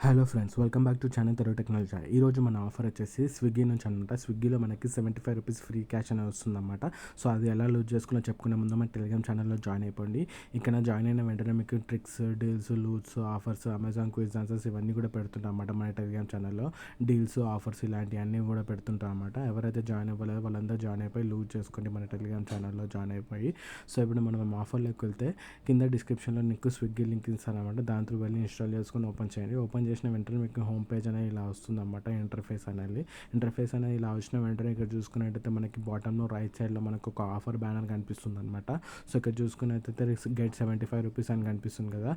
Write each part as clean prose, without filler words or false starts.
Hello friends, welcome back to channel Telugu technology. ఈరోజు మన offer వచ్చేసి స్విగ్గీ నుంచి అనమాట. స్విగ్గీలో మనకి ₹75 ఫ్రీ క్యాష్ అనేది వస్తుందన్నమాట. సో అది ఎలా యూజ్ చేసుకున్నా చెప్పుకునే ముందు మన టెలిగ్రామ్ ఛానల్లో జాయిన్ అయిపోండి. ఇక్కడ జాయిన్ అయిన వెంటనే మీకు tricks, deals, loots, offers, Amazon quiz answers ఇవన్నీ కూడా పెడుతుంటాం అన్నమాట. మన టెలిగ్రామ్ ఛానల్లో డీల్స్, ఆఫర్స్ ఇలాంటివన్నీ కూడా పెడుతుంటాం అన్నమాట. ఎవరైతే జాయిన్ అవ్వలేదో వాళ్ళందరూ జాయిన్ అయిపోయి లూజ్ చేసుకోండి మన టెలిగ్రామ్ ఛానల్లో జాయిన్ అయిపోయి. సో ఇప్పుడు మనం ఆఫర్లోకి వెళ్తే కింద డిస్క్రిప్షన్లో నీకు స్విగ్గీ లింక్ ఇస్తారనమాట. దాంతో వెళ్ళి ఇన్స్టాల్ చేసుకొని ఓపెన్ చేయండి. ఓపెన్ చేసిన వెంటనే మీకు హోమ్ పేజ్ అనేది ఇలా వస్తుంది అన్నమాట. ఇంటర్ఫేస్ అనేది ఇలా వచ్చిన వెంటనే ఇక్కడ చూసుకున్నట్టయితే మనకి బాటంలో రైట్ సైడ్లో మనకు ఒక ఆఫర్ బ్యానర్ కనిపిస్తుంది అనమాట. సో ఇక్కడ చూసుకున్నట్టయితే గెట్ ₹75 అని కనిపిస్తుంది కదా,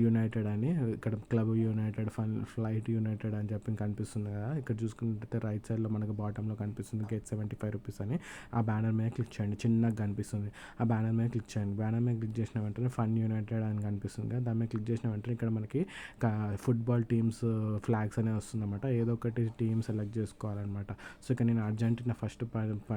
యునైటెడ్ అని. ఇక్కడ క్లబ్ యునైటెడ్, ఫ్లైట్ యునైటెడ్ అని చెప్పి కనిపిస్తుంది కదా. ఇక్కడ చూసుకున్నట్టయితే రైట్ సైడ్లో మనకు బాటంలో కనిపిస్తుంది గెట్ ₹75 అని. ఆ బ్యానర్ మీద క్లిక్ చేయండి, చిన్నగా కనిపిస్తుంది. ఆ బ్యానర్ మీద క్లిక్ చేయండి. బ్యానర్ మీద క్లిక్ చేసిన వెంటనే ఫన్ యునైటెడ్ అని కనిపిస్తుంది కదా, దాని మీద క్లిక్ చేసిన వెంటనే ఇక్కడ మనకి ఫుట్బాల్ టీమ్స్ ఫ్లాగ్స్ అనేవి వస్తుందన్నమాట. ఏదో ఒకటి టీమ్ సెలెక్ట్ చేసుకోవాలన్నమాట. సో ఇక్కడ నేను అర్జెంటీనా ఫస్ట్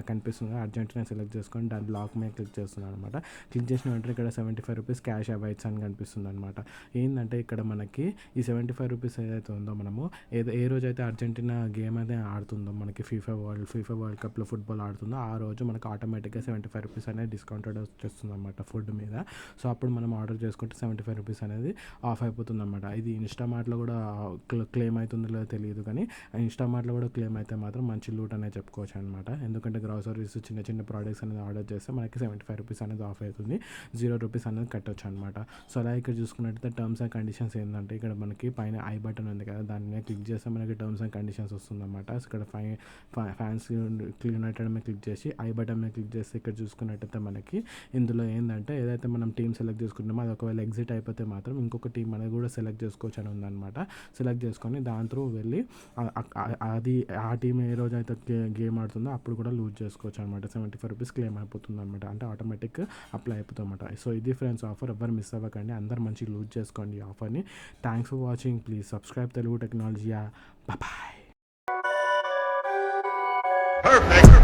కనిపిస్తుంది, అర్జెంటీనా సెలెక్ట్ చేసుకొని దాని బ్లాక్ మీద క్లిక్ చేస్తున్నాను అనమాట. క్లిక్ చేసిన వెంటనే ఇక్కడ ₹75 క్యాష్ అవైట్స్ అని కనిపిస్తుంది అనమాట. ఏంటంటే ఇక్కడ మనకి ఈ ₹75 ఏదైతే ఉందో, మనము ఏ రోజైతే అర్జెంటీనా గేమ్ అయితే ఆడుతుందో, మనకి ఫీఫా వరల్డ్ కప్లో ఫుట్బాల్ ఆడుతుందో ఆ రోజు మనకు ఆటోమేటిక్గా ₹75 అనేది డిస్కౌంటెడ్ వచ్చేస్తుంది అనమాట ఫుడ్ మీద. సో అప్పుడు మనం ఆర్డర్ చేసుకుంటే ₹75 అనేది ఆఫ్ అయిపోతుంది అనమాట. ఇది ఇన్స్టామార్ట్లో కూడా క్లెయిమ్ అవుతుందో లేదో తెలియదు, కానీ ఇన్స్టామార్ట్లో కూడా క్లెయిమ్ అయితే మాత్రం మంచి లూట్ అనేది చెప్పుకోవచ్చు అనమాట. ఎందుకంటే గ్రాసరీస్, చిన్న చిన్న ప్రోడక్ట్స్ అనేది ఆర్డర్ చేస్తే మనకి ₹75 అనేది ఆఫ్ అవుతుంది, ₹0 అనేది కట్టొచ్చు అనమాట. సో అలా ఇక్కడ చూసుకున్నట్టయితే టర్మ్స్ అండ్ కండిషన్స్ ఏంటంటే, ఇక్కడ మనకి పైన ఐ బటన్ ఉంది కదా, దాని మీద క్లిక్ చేస్తే మనకి టర్మ్స్ అండ్ కండిషన్స్ వస్తుందన్నమాట. సో ఇక్కడ ఫ్యాన్స్ యునైటెడ్ మీద క్లిక్ చేసి ఐ బటన్ మీద క్లిక్ చేస్తే ఇక్కడ చూసుకున్నట్టయితే మనకి ఇందులో ఏంటంటే, ఏదైతే మనం టీం సెలెక్ట్ చేసుకుంటామో అది ఒకవేళ ఎగ్జిట్ అయిపోతే మాత్రం ఇంకొక టీం అనేది కూడా సెలెక్ట్ చేసుకోవచ్చు అని ఉందన్నమాట. సెలెక్ట్ చేసుకొని దాని త్రూ వెళ్ళి అది ఆ టీం ఏ రోజు అయితే గేమ్ ఆడుతుందో అప్పుడు కూడా లూజ్ చేసుకోవచ్చు అనమాట. ₹75 క్లెయిమ్ అయిపోతుంది అనమాట. అంటే ఆటోమేటిక్ అప్లై అయిపోతుంది అనమాట. సో ఇది ఫ్రెండ్స్ ఆఫర్, ఎవరు మిస్ అవ్వకండి, అందరు మంచిగా లూజ్ చేసుకోండి ఈ ఆఫర్ని. Thanks for watching. Please subscribe Telugu technology. Bye. Perfect.